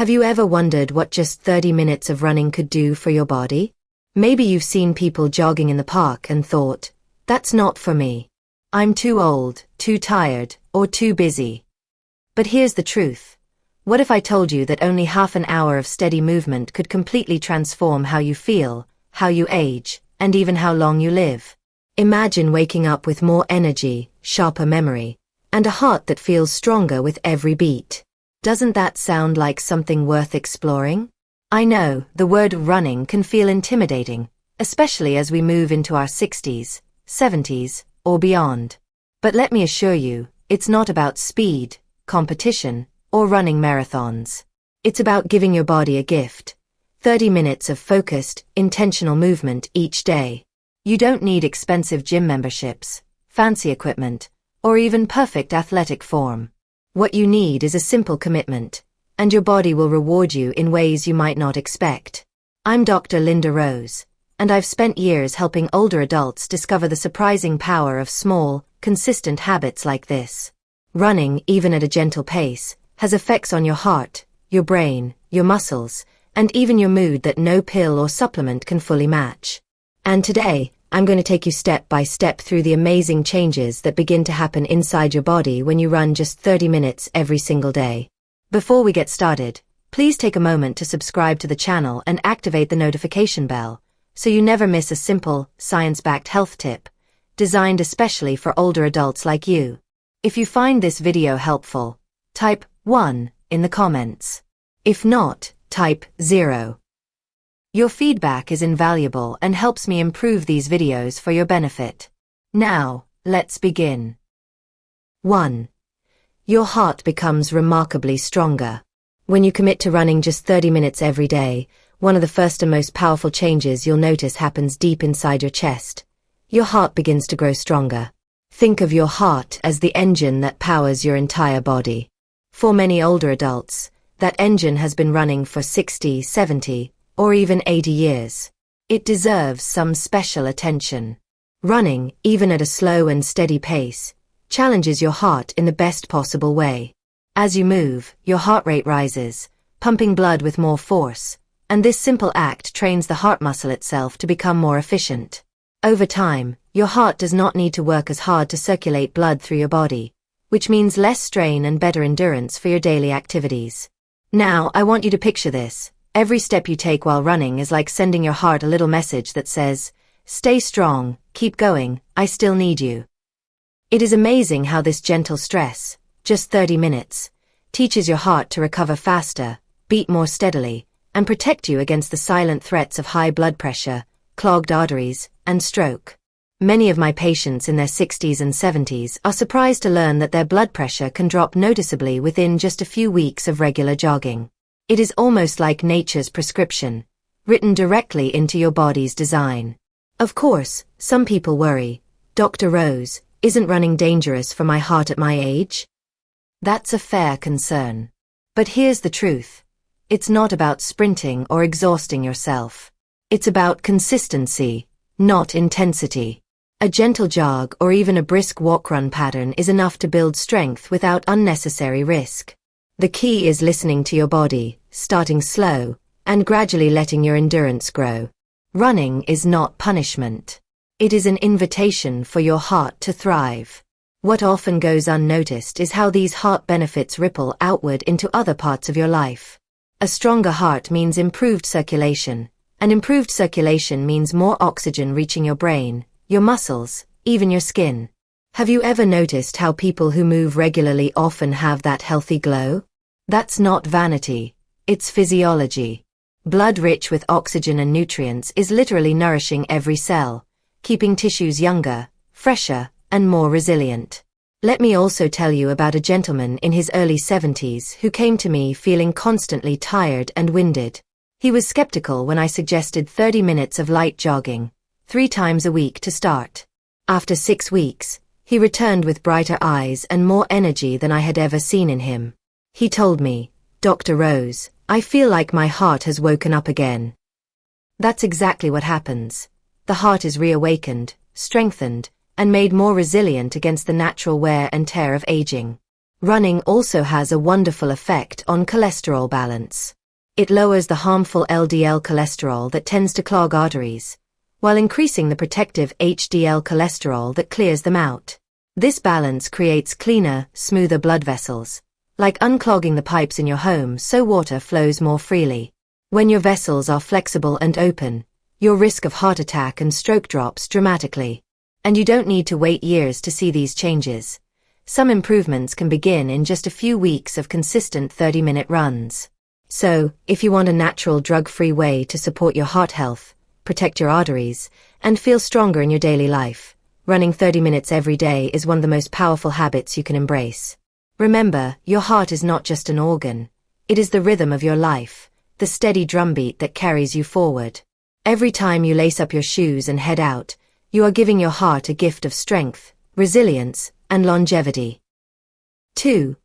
Have you ever wondered what just 30 minutes of running could do for your body? Maybe you've seen people jogging in the park and thought, that's not for me. I'm too old, too tired, or too busy. But here's the truth. What if I told you that only half an hour of steady movement could completely transform how you feel, how you age, and even how long you live? Imagine waking up with more energy, sharper memory, and a heart that feels stronger with every beat. Doesn't that sound like something worth exploring? I know, the word running can feel intimidating, especially as we move into our 60s, 70s, or beyond. But let me assure you, it's not about speed, competition, or running marathons. It's about giving your body a gift. 30 minutes of focused, intentional movement each day. You don't need expensive gym memberships, fancy equipment, or even perfect athletic form. What you need is a simple commitment, and your body will reward you in ways you might not expect. I'm Dr. Linda Rose, and I've spent years helping older adults discover the surprising power of small, consistent habits like this. Running, even at a gentle pace, has effects on your heart, your brain, your muscles, and even your mood that no pill or supplement can fully match. And today, I'm going to take you step by step through the amazing changes that begin to happen inside your body when you run just 30 minutes every single day. Before we get started, please take a moment to subscribe to the channel and activate the notification bell, so you never miss a simple, science-backed health tip, designed especially for older adults like you. If you find this video helpful, type 1 in the comments. If not, type 0. Your feedback is invaluable and helps me improve these videos for your benefit. Now, let's begin. 1. Your heart becomes remarkably stronger. When you commit to running just 30 minutes every day, one of the first and most powerful changes you'll notice happens deep inside your chest. Your heart begins to grow stronger. Think of your heart as the engine that powers your entire body. For many older adults, that engine has been running for 60, 70, or even 80 years. It deserves some special attention. Running, even at a slow and steady pace, challenges your heart in the best possible way. As you move, your heart rate rises, pumping blood with more force, and this simple act trains the heart muscle itself to become more efficient. Over time, your heart does not need to work as hard to circulate blood through your body, which means less strain and better endurance for your daily activities. Now, I want you to picture this. Every step you take while running is like sending your heart a little message that says, "Stay strong, keep going, I still need you." It is amazing how this gentle stress, just 30 minutes, teaches your heart to recover faster, beat more steadily, and protect you against the silent threats of high blood pressure, clogged arteries, and stroke. Many of my patients in their 60s and 70s are surprised to learn that their blood pressure can drop noticeably within just a few weeks of regular jogging. It is almost like nature's prescription, written directly into your body's design. Of course, some people worry, Dr. Rose, isn't running dangerous for my heart at my age? That's a fair concern. But here's the truth. It's not about sprinting or exhausting yourself. It's about consistency, not intensity. A gentle jog or even a brisk walk-run pattern is enough to build strength without unnecessary risk. The key is listening to your body, starting slow, and gradually letting your endurance grow. Running is not punishment. It is an invitation for your heart to thrive. What often goes unnoticed is how these heart benefits ripple outward into other parts of your life. A stronger heart means improved circulation, and improved circulation means more oxygen reaching your brain, your muscles, even your skin. Have you ever noticed how people who move regularly often have that healthy glow? That's not vanity, it's physiology. Blood rich with oxygen and nutrients is literally nourishing every cell, keeping tissues younger, fresher, and more resilient. Let me also tell you about a gentleman in his early 70s who came to me feeling constantly tired and winded. He was skeptical when I suggested 30 minutes of light jogging, 3 times a week to start. After 6 weeks, he returned with brighter eyes and more energy than I had ever seen in him. He told me, "Dr. Rose, I feel like my heart has woken up again." That's exactly what happens. The heart is reawakened, strengthened, and made more resilient against the natural wear and tear of aging. Running also has a wonderful effect on cholesterol balance. It lowers the harmful LDL cholesterol that tends to clog arteries, while increasing the protective HDL cholesterol that clears them out. This balance creates cleaner, smoother blood vessels, like unclogging the pipes in your home so water flows more freely. When your vessels are flexible and open, your risk of heart attack and stroke drops dramatically. And you don't need to wait years to see these changes. Some improvements can begin in just a few weeks of consistent 30-minute runs. So, if you want a natural drug-free way to support your heart health, protect your arteries, and feel stronger in your daily life, running 30 minutes every day is one of the most powerful habits you can embrace. Remember, your heart is not just an organ. It is the rhythm of your life, the steady drumbeat that carries you forward. Every time you lace up your shoes and head out, you are giving your heart a gift of strength, resilience, and longevity. 2.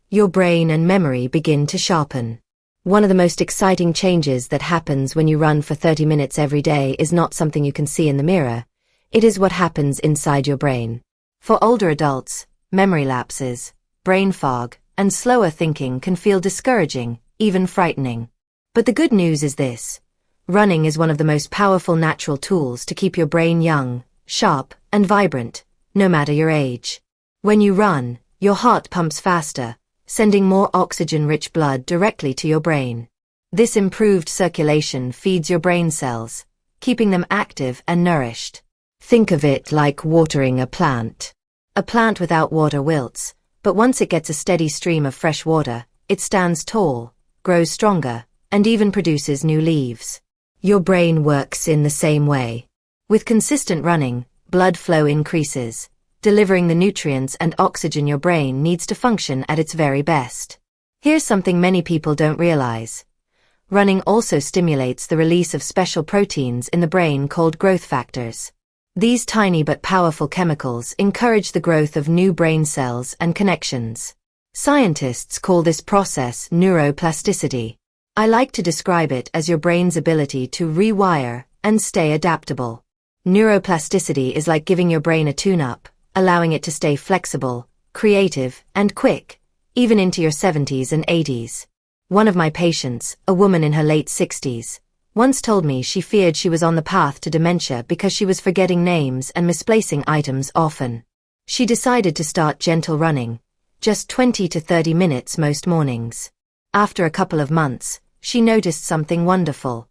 Your brain and memory begin to sharpen. One of the most exciting changes that happens when you run for 30 minutes every day is not something you can see in the mirror. It is what happens inside your brain. For older adults, memory lapses, brain fog, and slower thinking can feel discouraging, even frightening. But the good news is this. Running is one of the most powerful natural tools to keep your brain young, sharp, and vibrant, no matter your age. When you run, your heart pumps faster, sending more oxygen-rich blood directly to your brain. This improved circulation feeds your brain cells, keeping them active and nourished. Think of it like watering a plant. A plant without water wilts, but once it gets a steady stream of fresh water, it stands tall, grows stronger, and even produces new leaves. Your brain works in the same way. With consistent running, blood flow increases, delivering the nutrients and oxygen your brain needs to function at its very best. Here's something many people don't realize. Running also stimulates the release of special proteins in the brain called growth factors. These tiny but powerful chemicals encourage the growth of new brain cells and connections. Scientists call this process neuroplasticity. I like to describe it as your brain's ability to rewire and stay adaptable. Neuroplasticity is like giving your brain a tune-up, allowing it to stay flexible, creative, and quick, even into your 70s and 80s. One of my patients, a woman in her late 60s, once told me she feared she was on the path to dementia because she was forgetting names and misplacing items often. She decided to start gentle running, just 20 to 30 minutes most mornings. After a couple of months, she noticed something wonderful.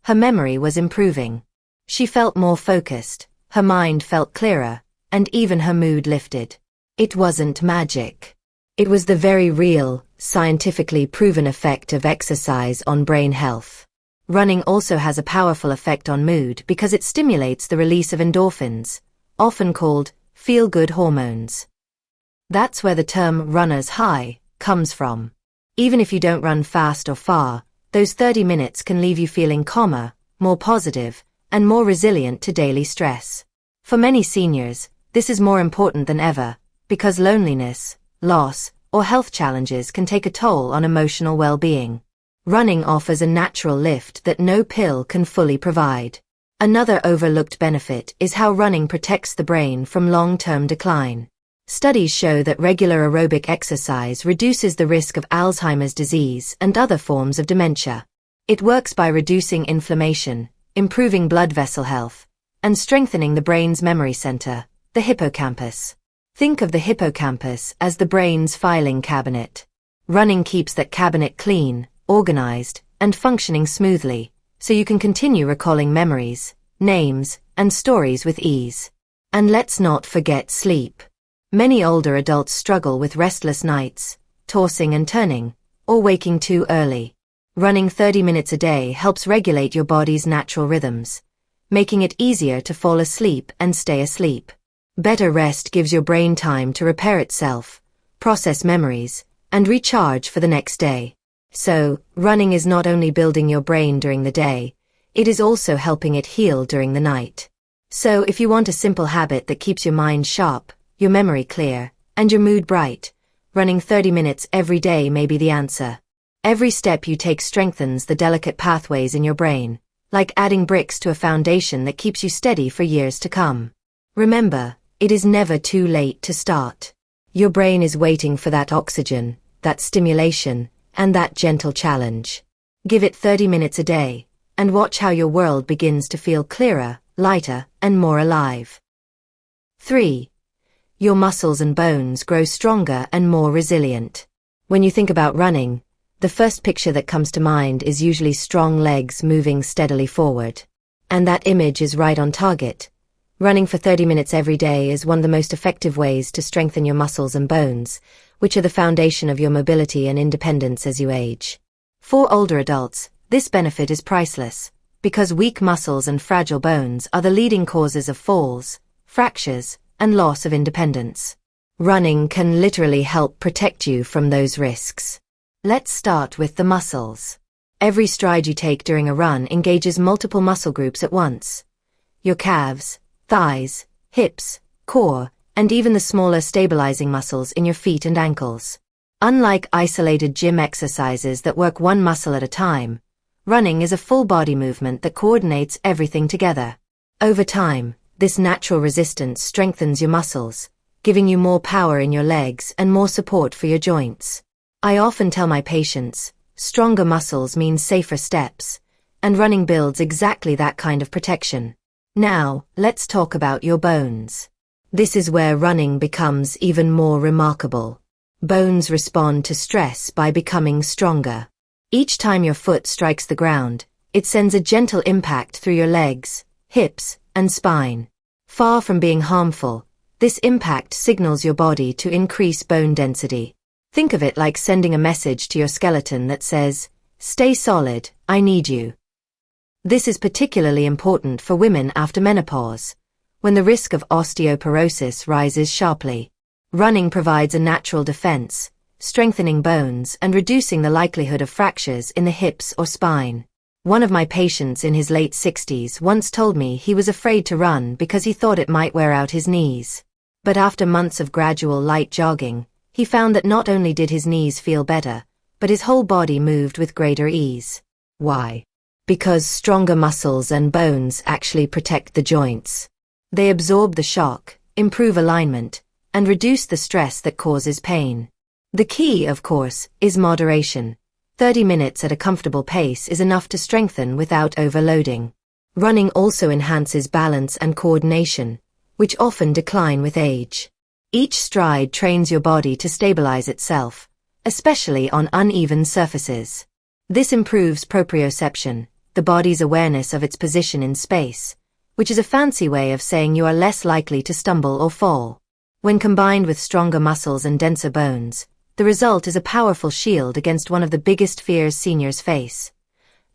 Her memory was improving. She felt more focused, her mind felt clearer, and even her mood lifted. It wasn't magic. It was the very real, scientifically proven effect of exercise on brain health. Running also has a powerful effect on mood because it stimulates the release of endorphins, often called feel-good hormones. That's where the term runner's high comes from. Even if you don't run fast or far, those 30 minutes can leave you feeling calmer, more positive, and more resilient to daily stress. For many seniors, this is more important than ever, because loneliness, loss, or health challenges can take a toll on emotional well-being. Running offers a natural lift that no pill can fully provide. Another overlooked benefit is how running protects the brain from long-term decline. Studies show that regular aerobic exercise reduces the risk of Alzheimer's disease and other forms of dementia. It works by reducing inflammation, improving blood vessel health, and strengthening the brain's memory center, the hippocampus. Think of the hippocampus as the brain's filing cabinet. Running keeps that cabinet clean, organized, and functioning smoothly, so you can continue recalling memories, names, and stories with ease. And let's not forget sleep. Many older adults struggle with restless nights, tossing and turning, or waking too early. Running 30 minutes a day helps regulate your body's natural rhythms, making it easier to fall asleep and stay asleep. Better rest gives your brain time to repair itself, process memories, and recharge for the next day. So, running is not only building your brain during the day, it is also helping it heal during the night. So if you want a simple habit that keeps your mind sharp, your memory clear, and your mood bright, running 30 minutes every day may be the answer. Every step you take strengthens the delicate pathways in your brain, like adding bricks to a foundation that keeps you steady for years to come. Remember, it is never too late to start. Your brain is waiting for that oxygen, that stimulation, and that gentle challenge. Give it 30 minutes a day, and watch how your world begins to feel clearer, lighter, and more alive. 3. Your muscles and bones grow stronger and more resilient. When you think about running, the first picture that comes to mind is usually strong legs moving steadily forward. And that image is right on target. Running for 30 minutes every day is one of the most effective ways to strengthen your muscles and bones, which are the foundation of your mobility and independence as you age. For older adults, this benefit is priceless, because weak muscles and fragile bones are the leading causes of falls, fractures, and loss of independence. Running can literally help protect you from those risks. Let's start with the muscles. Every stride you take during a run engages multiple muscle groups at once. Your calves, thighs, hips, core, and even the smaller stabilizing muscles in your feet and ankles. Unlike isolated gym exercises that work one muscle at a time, running is a full body movement that coordinates everything together. Over time, this natural resistance strengthens your muscles, giving you more power in your legs and more support for your joints. I often tell my patients, stronger muscles mean safer steps, and running builds exactly that kind of protection. Now, let's talk about your bones. This is where running becomes even more remarkable. Bones respond to stress by becoming stronger. Each time your foot strikes the ground, it sends a gentle impact through your legs, hips, and spine. Far from being harmful, this impact signals your body to increase bone density. Think of it like sending a message to your skeleton that says, "Stay solid, I need you." This is particularly important for women after menopause, when the risk of osteoporosis rises sharply. Running provides a natural defense, strengthening bones and reducing the likelihood of fractures in the hips or spine. One of my patients in his late 60s once told me he was afraid to run because he thought it might wear out his knees. But after months of gradual light jogging, he found that not only did his knees feel better, but his whole body moved with greater ease. Why? Because stronger muscles and bones actually protect the joints. They absorb the shock, improve alignment, and reduce the stress that causes pain. The key, of course, is moderation. 30 minutes at a comfortable pace is enough to strengthen without overloading. Running also enhances balance and coordination, which often decline with age. Each stride trains your body to stabilize itself, especially on uneven surfaces. This improves proprioception, the body's awareness of its position in space, which is a fancy way of saying you are less likely to stumble or fall. When combined with stronger muscles and denser bones, the result is a powerful shield against one of the biggest fears seniors face: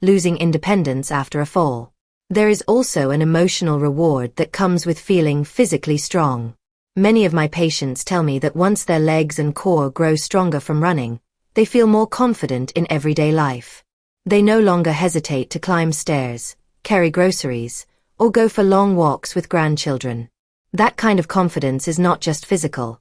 losing independence after a fall. There is also an emotional reward that comes with feeling physically strong. Many of my patients tell me that once their legs and core grow stronger from running, they feel more confident in everyday life. They no longer hesitate to climb stairs, carry groceries, or go for long walks with grandchildren. That kind of confidence is not just physical.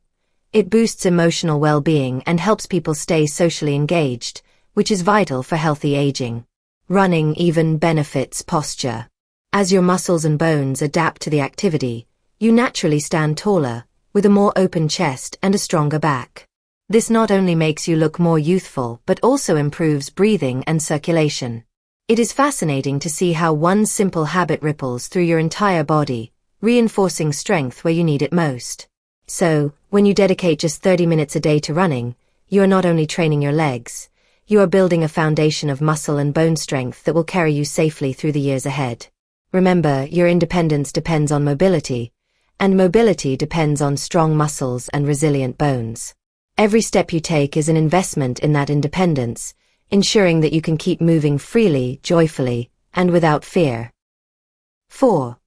It boosts emotional well-being and helps people stay socially engaged, which is vital for healthy aging. Running even benefits posture. As your muscles and bones adapt to the activity, you naturally stand taller, with a more open chest and a stronger back. This not only makes you look more youthful but also improves breathing and circulation. It is fascinating to see how one simple habit ripples through your entire body, reinforcing strength where you need it most. So, when you dedicate just 30 minutes a day to running, you are not only training your legs, you are building a foundation of muscle and bone strength that will carry you safely through the years ahead. Remember, your independence depends on mobility, and mobility depends on strong muscles and resilient bones. Every step you take is an investment in that independence, ensuring that you can keep moving freely, joyfully, and without fear. 4.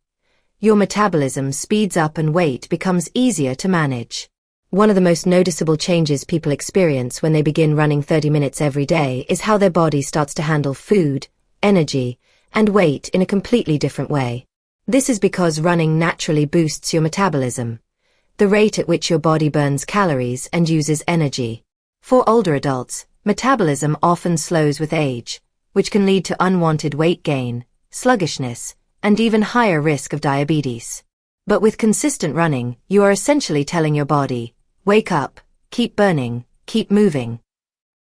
Your metabolism speeds up and weight becomes easier to manage. One of the most noticeable changes people experience when they begin running 30 minutes every day is how their body starts to handle food, energy, and weight in a completely different way. This is because running naturally boosts your metabolism, the rate at which your body burns calories and uses energy. For older adults, metabolism often slows with age, which can lead to unwanted weight gain, sluggishness, and even higher risk of diabetes. But with consistent running, you are essentially telling your body, "Wake up, keep burning, keep moving.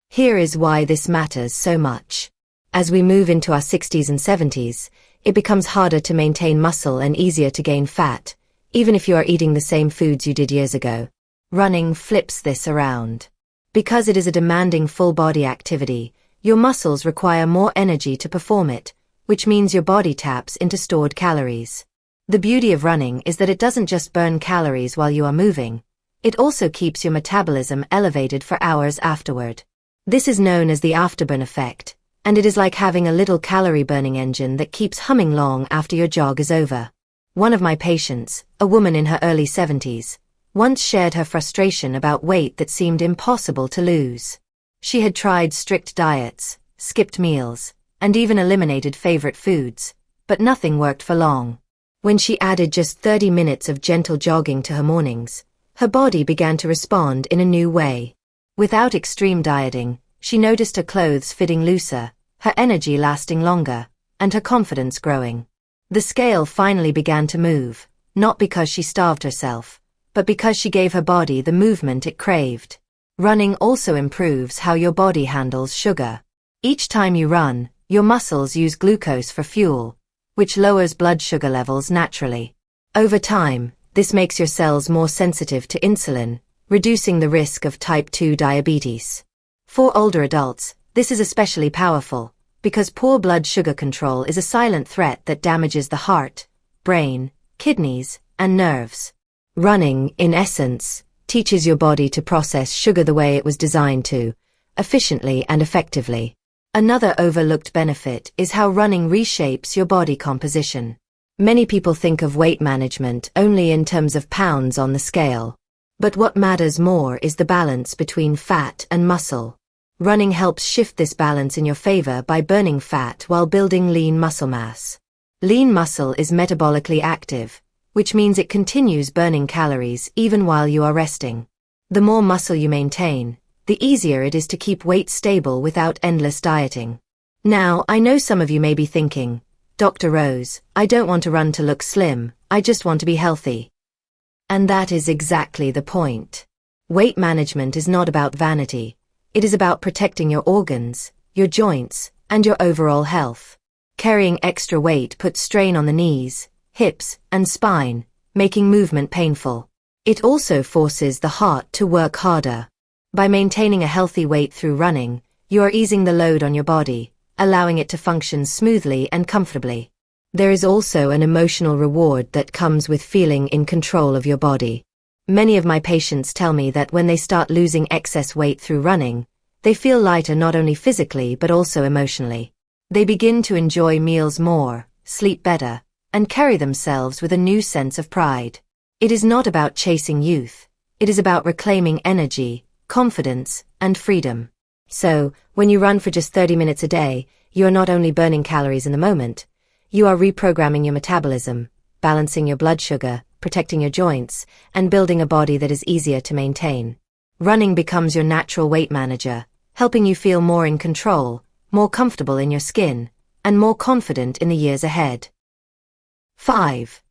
Here is why this matters so much. As we move into our 60s and 70s, it becomes harder to maintain muscle and easier to gain fat, even if you are eating the same foods you did years ago. Running flips this around. Because it is a demanding full-body activity, your muscles require more energy to perform it, which means your body taps into stored calories. The beauty of running is that it doesn't just burn calories while you are moving, it also keeps your metabolism elevated for hours afterward. This is known as the afterburn effect, and it is like having a little calorie-burning engine that keeps humming long after your jog is over. One of my patients, a woman in her early 70s, once shared her frustration about weight that seemed impossible to lose. She had tried strict diets, skipped meals, and even eliminated favorite foods, but nothing worked for long. When she added just 30 minutes of gentle jogging to her mornings, her body began to respond in a new way. Without extreme dieting, she noticed her clothes fitting looser, her energy lasting longer, and her confidence growing. The scale finally began to move, not because she starved herself, but because she gave her body the movement it craved. Running also improves how your body handles sugar. Each time you run, your muscles use glucose for fuel, which lowers blood sugar levels naturally. Over time, this makes your cells more sensitive to insulin, reducing the risk of type 2 diabetes. For older adults, this is especially powerful, because poor blood sugar control is a silent threat that damages the heart, brain, kidneys, and nerves. Running, in essence, teaches your body to process sugar the way it was designed to, efficiently and effectively. Another overlooked benefit is how running reshapes your body composition. Many people think of weight management only in terms of pounds on the scale. But what matters more is the balance between fat and muscle. Running helps shift this balance in your favor by burning fat while building lean muscle mass. Lean muscle is metabolically active, which means it continues burning calories even while you are resting. The more muscle you maintain, the easier it is to keep weight stable without endless dieting. Now, I know some of you may be thinking, Dr. Rose, I don't want to run to look slim, I just want to be healthy. And that is exactly the point. Weight management is not about vanity. It is about protecting your organs, your joints, and your overall health. Carrying extra weight puts strain on the knees, hips, and spine, making movement painful. It also forces the heart to work harder. By maintaining a healthy weight through running, you are easing the load on your body, allowing it to function smoothly and comfortably. There is also an emotional reward that comes with feeling in control of your body. Many of my patients tell me that when they start losing excess weight through running, they feel lighter not only physically but also emotionally. They begin to enjoy meals more, sleep better, and carry themselves with a new sense of pride. It is not about chasing youth. It is about reclaiming energy, confidence, and freedom. So, when you run for just 30 minutes a day, you are not only burning calories in the moment, you are reprogramming your metabolism, balancing your blood sugar, protecting your joints, and building a body that is easier to maintain. Running becomes your natural weight manager, helping you feel more in control, more comfortable in your skin, and more confident in the years ahead. 5.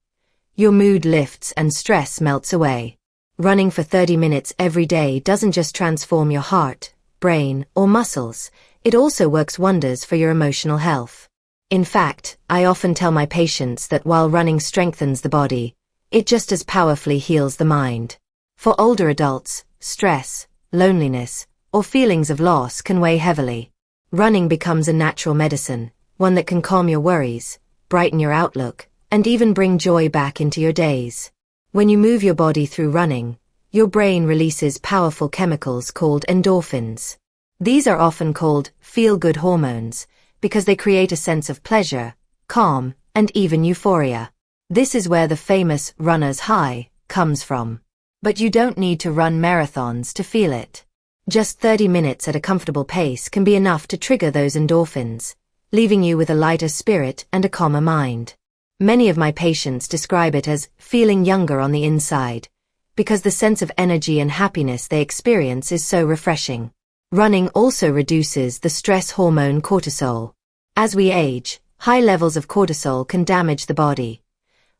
Your mood lifts and stress melts away. Running for 30 minutes every day doesn't just transform your heart, brain, or muscles, it also works wonders for your emotional health. In fact, I often tell my patients that while running strengthens the body, it just as powerfully heals the mind. For older adults, stress, loneliness, or feelings of loss can weigh heavily. Running becomes a natural medicine, one that can calm your worries, brighten your outlook, and even bring joy back into your days. When you move your body through running, your brain releases powerful chemicals called endorphins. These are often called feel-good hormones because they create a sense of pleasure, calm, and even euphoria. This is where the famous runner's high comes from. But you don't need to run marathons to feel it. Just 30 minutes at a comfortable pace can be enough to trigger those endorphins, leaving you with a lighter spirit and a calmer mind. Many of my patients describe it as feeling younger on the inside, because the sense of energy and happiness they experience is so refreshing. Running also reduces the stress hormone cortisol. As we age, high levels of cortisol can damage the body,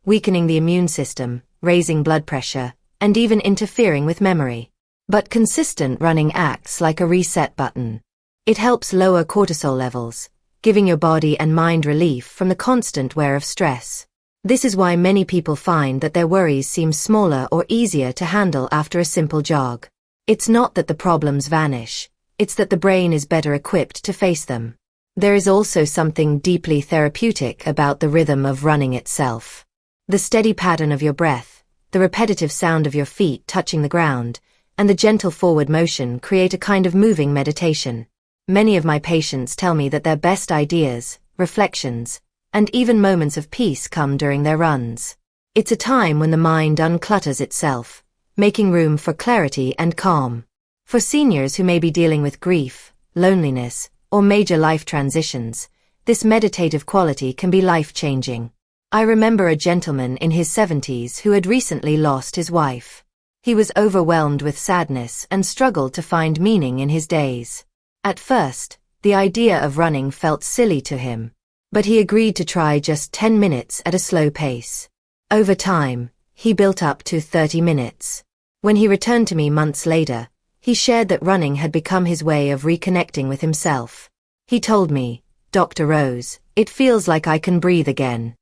weakening the immune system, raising blood pressure, and even interfering with memory. But consistent running acts like a reset button. It helps lower cortisol levels, giving your body and mind relief from the constant wear of stress. This is why many people find that their worries seem smaller or easier to handle after a simple jog. It's not that the problems vanish, it's that the brain is better equipped to face them. There is also something deeply therapeutic about the rhythm of running itself. The steady pattern of your breath, the repetitive sound of your feet touching the ground, and the gentle forward motion create a kind of moving meditation. Many of my patients tell me that their best ideas, reflections, and even moments of peace come during their runs. It's a time when the mind unclutters itself, making room for clarity and calm. For seniors who may be dealing with grief, loneliness, or major life transitions, this meditative quality can be life-changing. I remember a gentleman in his 70s who had recently lost his wife. He was overwhelmed with sadness and struggled to find meaning in his days. At first, the idea of running felt silly to him, but he agreed to try just 10 minutes at a slow pace. Over time, he built up to 30 minutes. When he returned to me months later, he shared that running had become his way of reconnecting with himself. He told me, "Dr. Rose, it feels like I can breathe again."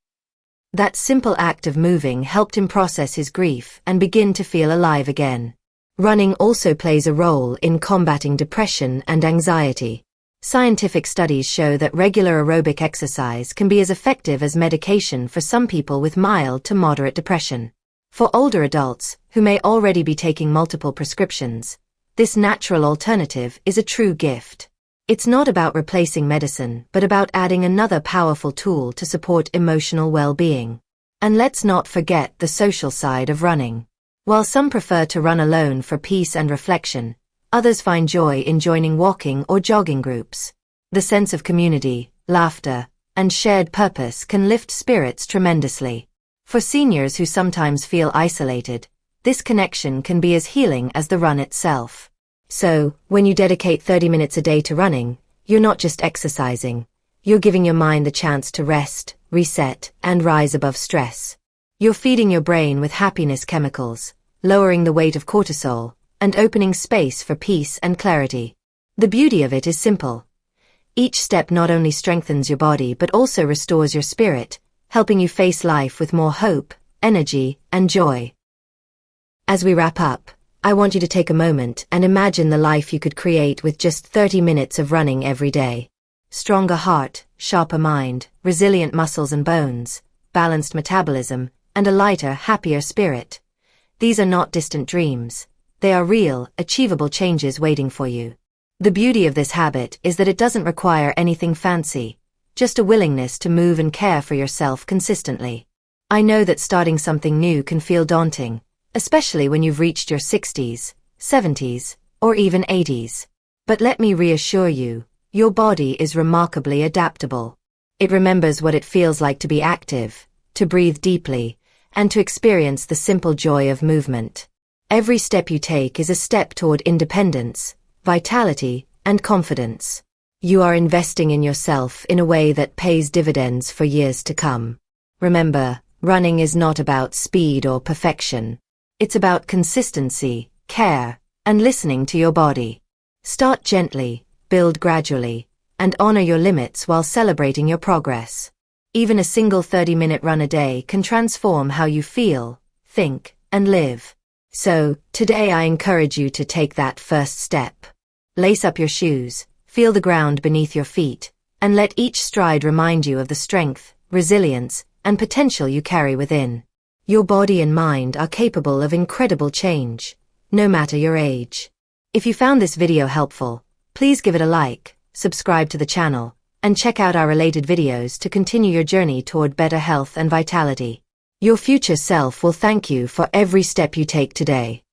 That simple act of moving helped him process his grief and begin to feel alive again. Running also plays a role in combating depression and anxiety. Scientific studies show that regular aerobic exercise can be as effective as medication for some people with mild to moderate depression. For older adults, who may already be taking multiple prescriptions, this natural alternative is a true gift. It's not about replacing medicine, but about adding another powerful tool to support emotional well-being. And let's not forget the social side of running. While some prefer to run alone for peace and reflection, others find joy in joining walking or jogging groups. The sense of community, laughter, and shared purpose can lift spirits tremendously. For seniors who sometimes feel isolated, this connection can be as healing as the run itself. So, when you dedicate 30 minutes a day to running, you're not just exercising, you're giving your mind the chance to rest, reset, and rise above stress. You're feeding your brain with happiness chemicals, lowering the weight of cortisol, and opening space for peace and clarity. The beauty of it is simple. Each step not only strengthens your body but also restores your spirit, helping you face life with more hope, energy, and joy. As we wrap up, I want you to take a moment and imagine the life you could create with just 30 minutes of running every day. Stronger heart, sharper mind, resilient muscles and bones, balanced metabolism, and a lighter, happier spirit. These are not distant dreams. They are real, achievable changes waiting for you. The beauty of this habit is that it doesn't require anything fancy, just a willingness to move and care for yourself consistently. I know that starting something new can feel daunting, especially when you've reached your 60s, 70s, or even 80s. But let me reassure you, your body is remarkably adaptable. It remembers what it feels like to be active, to breathe deeply, and to experience the simple joy of movement. Every step you take is a step toward independence, vitality, and confidence. You are investing in yourself in a way that pays dividends for years to come. Remember, running is not about speed or perfection. It's about consistency, care, and listening to your body. Start gently, build gradually, and honor your limits while celebrating your progress. Even a single 30-minute run a day can transform how you feel, think, and live. So, today I encourage you to take that first step. Lace up your shoes, feel the ground beneath your feet, and let each stride remind you of the strength, resilience, and potential you carry within. Your body and mind are capable of incredible change, no matter your age. If you found this video helpful, please give it a like, subscribe to the channel, and check out our related videos to continue your journey toward better health and vitality. Your future self will thank you for every step you take today.